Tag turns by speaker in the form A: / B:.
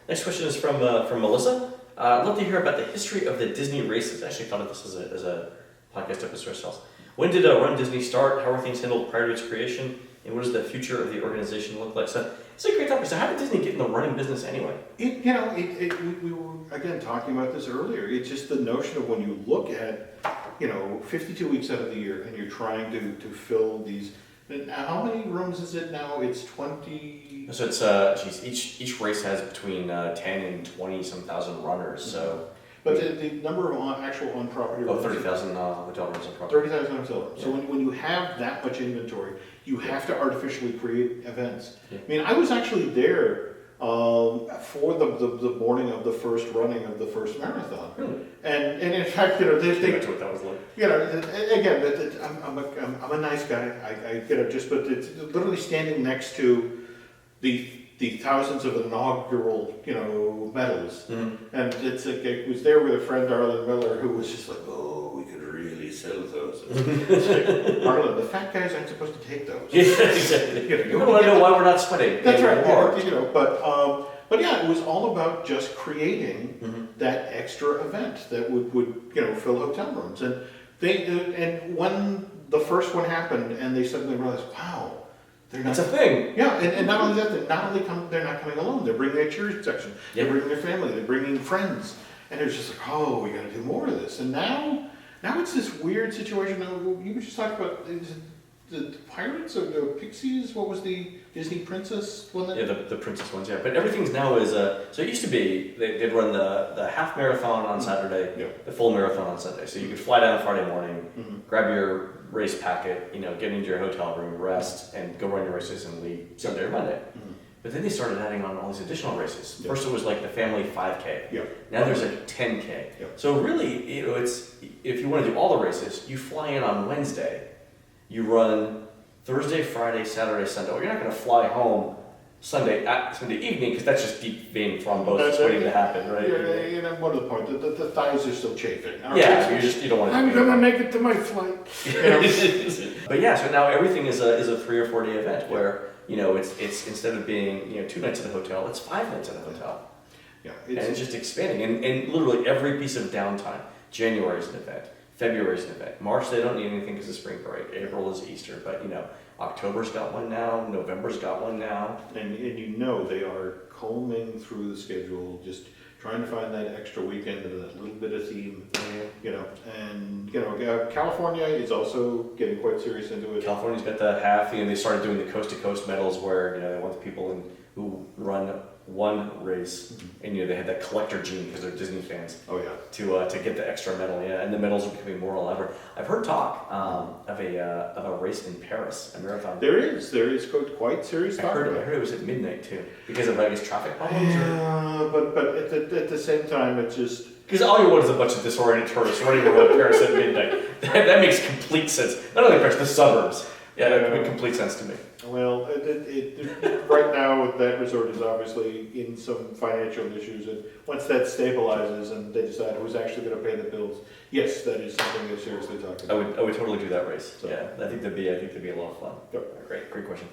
A: Next question is from Melissa. I'd love to hear about the history of the Disney races. I actually thought of this as a podcast episode ourselves. When did Run Disney start? How were things handled prior to its creation? And what does the future of the organization look like? So it's a great topic. So how did Disney get in the running business anyway?
B: We were, again, talking about this earlier. It's just the notion of when you look at, 52 weeks out of the year and you're trying to fill these. And how many rooms is it now? It's 20.
A: So it's each race has between 10 and 20 some thousand runners. So,
B: but the number of actual on property.
A: 30,000 hotel rooms on property.
B: 30,000 hotel rooms. So when you have that much inventory, you have to artificially create events.
A: Yeah.
B: I mean, I was actually there for the morning of the first running of the first marathon.
A: Really?
B: And in fact, they
A: That's what that was like.
B: Again, I'm a nice guy. But it's literally standing next to the thousands of inaugural, medals.
A: Mm-hmm.
B: And I was there with a friend, Arlen Miller, who was just like, oh, we could really sell those. It's like, Arlen, the fat guys aren't supposed to take those.
A: Yeah, exactly. You want to know why we're not sweating.
B: That's right. But yeah, it was all about just creating that extra event that would fill hotel rooms. And and when the first one happened, and they suddenly realized, wow.
A: That's a thing.
B: Yeah, and not only that, they're not coming alone. They're bringing their cheer section.
A: Yep.
B: They're bringing their family. They're bringing friends. And it was just like, oh, we got to do more of this. And now it's this weird situation. Now, you were just talking about the pirates or the pixies. What was the Disney princess one?
A: Yeah, the princess ones. Yeah, but everything's now is so it used to be they'd run the half marathon on Saturday, the full marathon on Sunday. So you could fly down Friday morning, grab your race packet, get into your hotel room, rest, and go run your races and leave Sunday or Monday. But then they started adding on all these additional races. First it was like the family 5K. Now there's a 10K. So really, it's if you want to do all the races, you fly in on Wednesday, you run Thursday, Friday, Saturday, Sunday. Well, you're not going to fly home Sunday evening because that's just deep vein thrombosis waiting to happen, right?
B: What are the point? The thighs are still chafing.
A: Yeah, you don't want to.
B: I'm gonna make it to my flight.
A: But yeah, so now everything is a 3 or 4 day event where it's instead of being 2 nights at a hotel, it's 5 nights at a hotel.
B: Yeah,
A: and it's just expanding, and literally every piece of downtime. January is an event. February is an event. March they don't need anything because of spring break. April is Easter, but October's got one now. November's got one now.
B: And they are combing through the schedule, just trying to find that extra weekend and that little bit of theme. And California is also getting quite serious into it.
A: California's got the half. They started doing the coast to coast medals where they want the people who run one race, and they had that collector gene because they're Disney fans.
B: Oh yeah.
A: To get the extra medal, and the medals are becoming more elaborate. I've heard talk of a race in Paris, a marathon.
B: There is quite serious talk.
A: I heard it was at midnight too, because of I guess traffic problems.
B: Yeah, but at the same time, it's just
A: because all you want is a bunch of disoriented tourists running around Paris at midnight. That makes complete sense. Not only Paris, the suburbs. Yeah, that makes complete sense to me.
B: Well, right now that resort is obviously in some financial issues, and once that stabilizes and they decide who's actually going to pay the bills, yes, that is something they're seriously talking about.
A: I would totally do that race. So. Yeah, I think that'd be a lot of fun.
B: Yep.
A: Great question.